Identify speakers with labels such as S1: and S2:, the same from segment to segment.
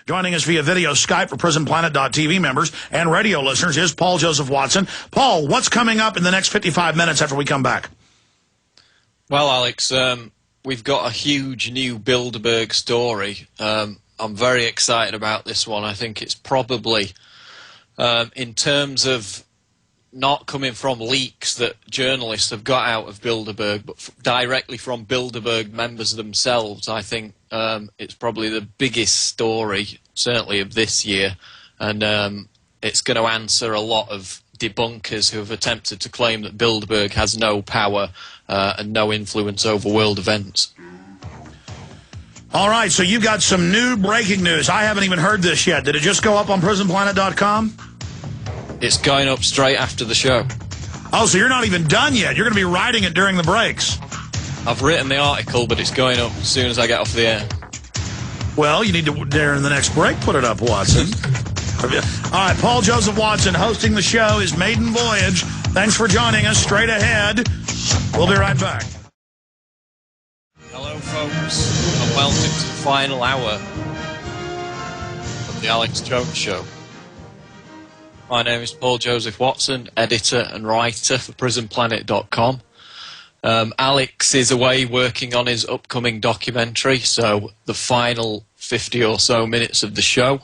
S1: Joining us via video Skype for PrisonPlanet.tv members and radio listeners is Paul Joseph Watson. Paul, what's coming up in the next 55 minutes after we come back?
S2: Well, Alex, we've got a huge new Bilderberg story. I'm very excited about this one. I think it's probably, in terms of not coming from leaks that journalists have got out of Bilderberg, but directly from Bilderberg members themselves, I think it's probably the biggest story, certainly of this year, and it's going to answer a lot of debunkers who have attempted to claim that Bilderberg has no power and no influence over world events.
S1: All right, so you've got some new breaking news. I haven't even heard this yet. Did it just go up on PrisonPlanet.com?
S2: It's going up straight after the show.
S1: Oh, so you're not even done yet. You're going to be writing it during the breaks.
S2: I've written the article, but it's going up as soon as I get off the air.
S1: Well, you need to, during the next break, put it up, Watson. All right, Paul Joseph Watson hosting the show, his maiden voyage. Thanks for joining us. Straight ahead. We'll be right back.
S2: Hello, folks, and welcome to the final hour of the Alex Jones Show. My name is Paul Joseph Watson, editor and writer for PrisonPlanet.com. Alex is away working on his upcoming documentary, so the final 50 or so minutes of the show,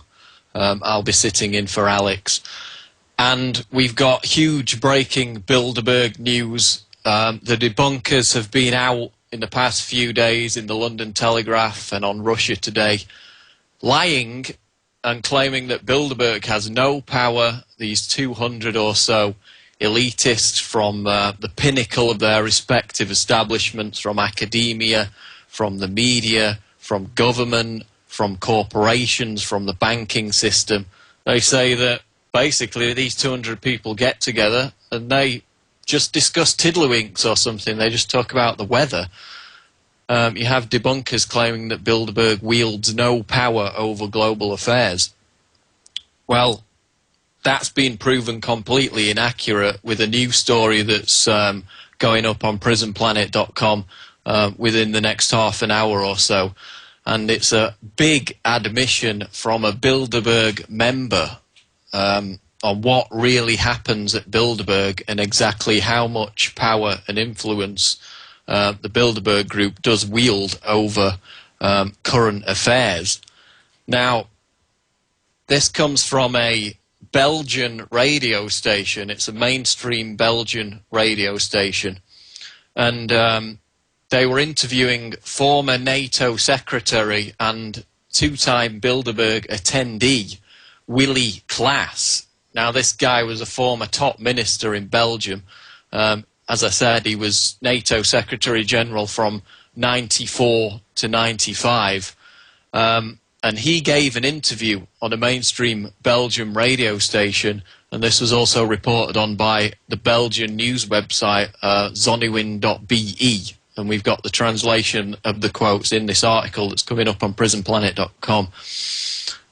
S2: I'll be sitting in for Alex. And we've got huge breaking Bilderberg news. The debunkers have been out in the past few days in the London Telegraph and on Russia Today, lying and claiming that Bilderberg has no power. These 200 or so elitists from the pinnacle of their respective establishments, from academia, from the media, from government, from corporations, from the banking system. They say that basically these 200 people get together and they just discuss tiddlywinks or something. They just talk about the weather. You have debunkers claiming that Bilderberg wields no power over global affairs. Well, that's been proven completely inaccurate with a new story that's going up on PrisonPlanet.com within the next half an hour or so. And it's a big admission from a Bilderberg member on what really happens at Bilderberg and exactly how much power and influence the Bilderberg group does wield over current affairs. Now, this comes from a Belgian radio station. It's a mainstream Belgian radio station. And they were interviewing former NATO Secretary and two-time Bilderberg attendee, Willy Claes. Now, this guy was a former top minister in Belgium. As I said, he was NATO Secretary-General from 94 to 95. And he gave an interview on a mainstream Belgian radio station, and this was also reported on by the Belgian news website zonniwin.be, and we've got the translation of the quotes in this article that's coming up on PrisonPlanet.com.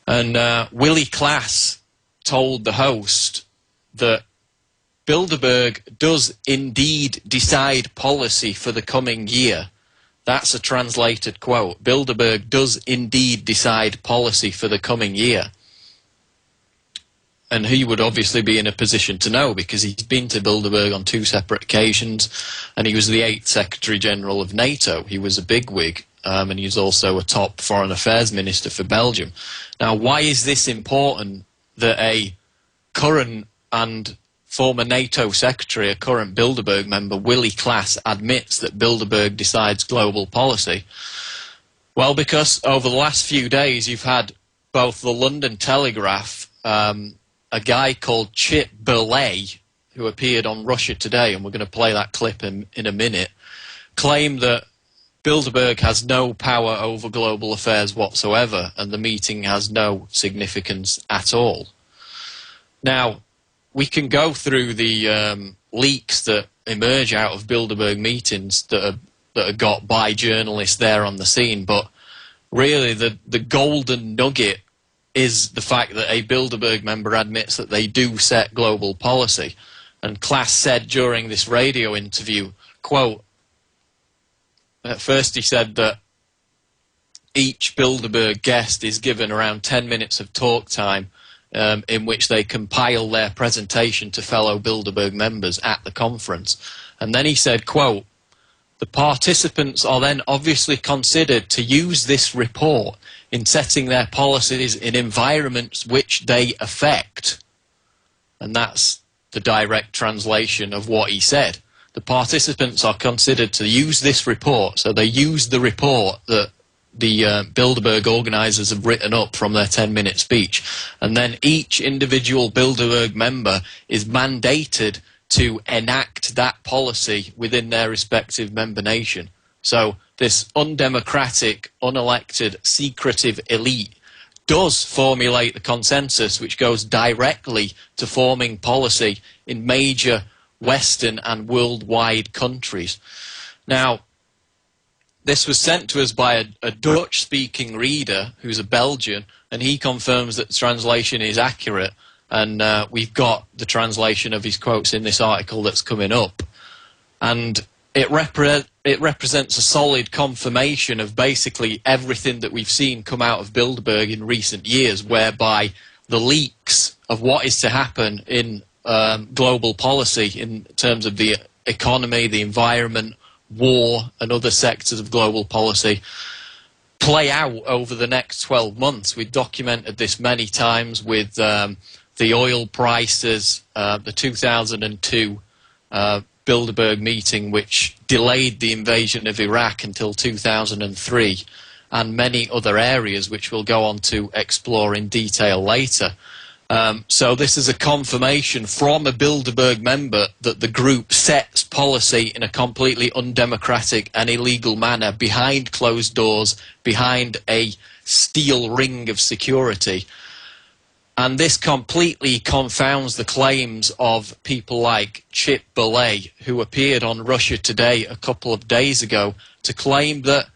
S2: And Willy Claes told the host that Bilderberg does indeed decide policy for the coming year. That's a translated quote. Bilderberg does indeed decide policy for the coming year. And he would obviously be in a position to know because he's been to Bilderberg on 2 separate occasions, and he was the 8th Secretary-General of NATO. He was a bigwig, and he's also a top foreign affairs minister for Belgium. Now, why is this important that a current and former NATO secretary, a current Bilderberg member, Willy Claes, admits that Bilderberg decides global policy? Well, because over the last few days you've had both the London Telegraph, a guy called Chip Burley, who appeared on Russia Today, and we're going to play that clip in a minute, claim that Bilderberg has no power over global affairs whatsoever, and the meeting has no significance at all. Now, we can go through the leaks that emerge out of Bilderberg meetings that are got by journalists there on the scene, but really the golden nugget is the fact that a Bilderberg member admits that they do set global policy. And Claes said during this radio interview, quote, at first he said that each Bilderberg guest is given around 10 minutes of talk time in which they compile their presentation to fellow Bilderberg members at the conference. And then he said, quote, "The participants are then obviously considered to use this report in setting their policies in environments which they affect." And that's the direct translation of what he said. The participants are considered to use this report, so they use the report that the Bilderberg organisers have written up from their 10-minute speech. And then each individual Bilderberg member is mandated to enact that policy within their respective member nation. So this undemocratic, unelected, secretive elite does formulate the consensus which goes directly to forming policy in major Western and worldwide countries. Now, this was sent to us by a Dutch-speaking reader who's a Belgian, and he confirms that the translation is accurate. And we've got the translation of his quotes in this article that's coming up. And it represents a solid confirmation of basically everything that we've seen come out of Bilderberg in recent years, whereby the leaks of what is to happen in global policy in terms of the economy, the environment, war and other sectors of global policy play out over the next 12 months. We've documented this many times with the oil prices, the 2002 Bilderberg meeting, which delayed the invasion of Iraq until 2003, and many other areas which we'll go on to explore in detail later. So this is a confirmation from a Bilderberg member that the group sets policy in a completely undemocratic and illegal manner behind closed doors, behind a steel ring of security. And this completely confounds the claims of people like Chip Bollé, who appeared on Russia Today a couple of days ago to claim that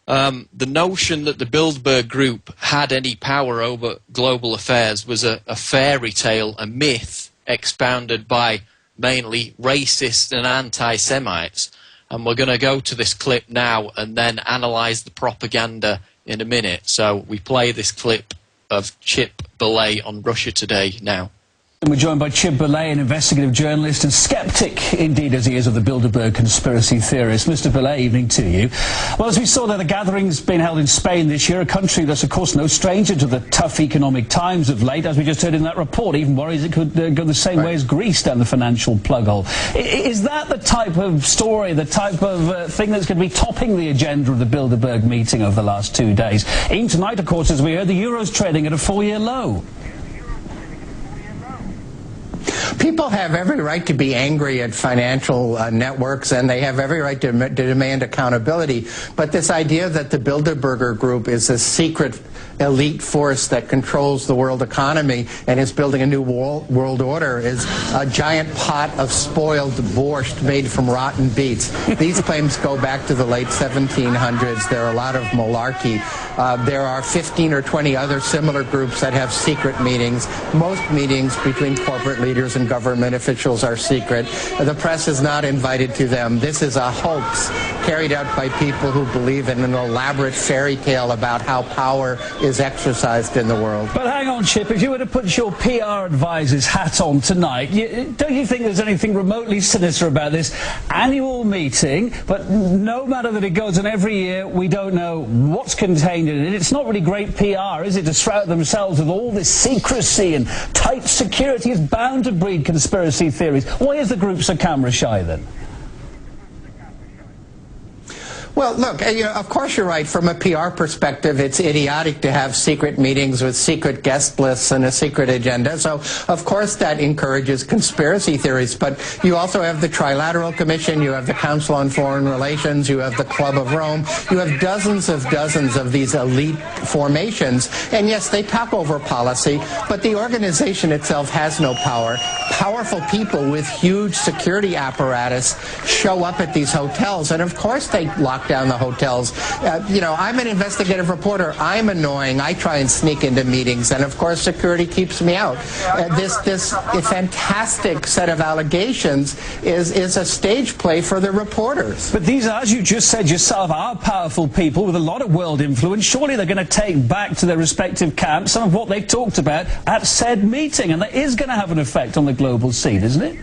S2: the notion that the Bilderberg group had any power over global affairs was a fairy tale, a myth expounded by mainly racists and anti-Semites. And we're going to go to this clip now and then analyse the propaganda in a minute. So we play this clip of Chip Bollé on Russia Today now.
S3: We're joined by Chip Bollé, an investigative journalist and sceptic, indeed, as he is, of the Bilderberg conspiracy theorist. Mr. Bollé, evening to you. Well, as we saw there, the gathering's been held in Spain this year, a country that's, of course, no stranger to the tough economic times of late, as we just heard in that report. Even worries it could go the same way as Greece down the financial plug hole. Is that the type of story, the type of thing that's going to be topping the agenda of the Bilderberg meeting over the last 2 days? Even tonight, of course, as we heard, the euro's trading at a 4-year low.
S4: People have every right to be angry at financial networks, and they have every right to demand accountability. But this idea that the Bilderberger Group is a secret elite force that controls the world economy and is building a new world order is a giant pot of spoiled borscht made from rotten beets. These claims go back to the late 1700s. There are a lot of malarkey. There are 15 or 20 other similar groups that have secret meetings. Most meetings between corporate leaders and government officials are secret. The press is not invited to them. This is a hoax carried out by people who believe in an elaborate fairy tale about how power is exercised in the world.
S3: But hang on, Chip, if you were to put your PR advisor's hat on tonight, don't you think there's anything remotely sinister about this annual meeting? But no matter that it goes on every year, we don't know what's contained in it. It's not really great PR, is it, to shroud themselves with all this secrecy and tight security is bound to breed conspiracy theories. Why is the group so camera shy then?
S4: Well, look, of course you're right. From a PR perspective, it's idiotic to have secret meetings with secret guest lists and a secret agenda. So, of course, that encourages conspiracy theories. But you also have the Trilateral Commission, you have the Council on Foreign Relations, you have the Club of Rome. You have dozens of these elite formations. And yes, they talk over policy, but the organization itself has no power. Powerful people with huge security apparatus show up at these hotels, and of course they lock lock down the hotels. You know, I'm an investigative reporter. I'm annoying. I try and sneak into meetings, and of course security keeps me out. This fantastic set of allegations is a stage play for the reporters.
S3: But these, as you just said yourself, are powerful people with a lot of world influence. Surely they're going to take back to their respective camps some of what they talked about at said meeting, and that is going to have an effect on the global scene, isn't it?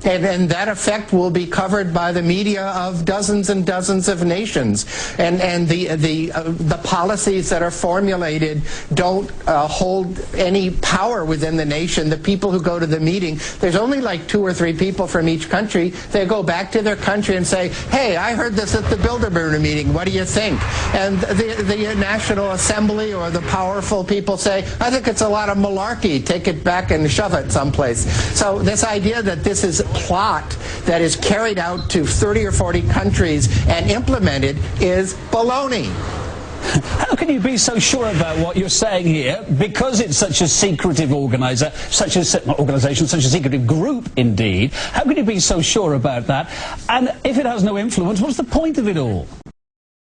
S4: And that effect will be covered by the media of dozens and dozens of nations. And the policies that are formulated don't hold any power within the nation. The people who go to the meeting, there's only like 2 or 3 people from each country. They go back to their country and say, hey, I heard this at the Bilderberg meeting. What do you think? And the National Assembly or the powerful people say, I think it's a lot of malarkey. Take it back and shove it someplace. So this idea that this is plot that is carried out to 30 or 40 countries and implemented is baloney.
S3: How can you be so sure about what you're saying here? Because it's such a secretive organization, such a secretive group indeed. How can you be so sure about that? And if it has no influence, what's the point of it all?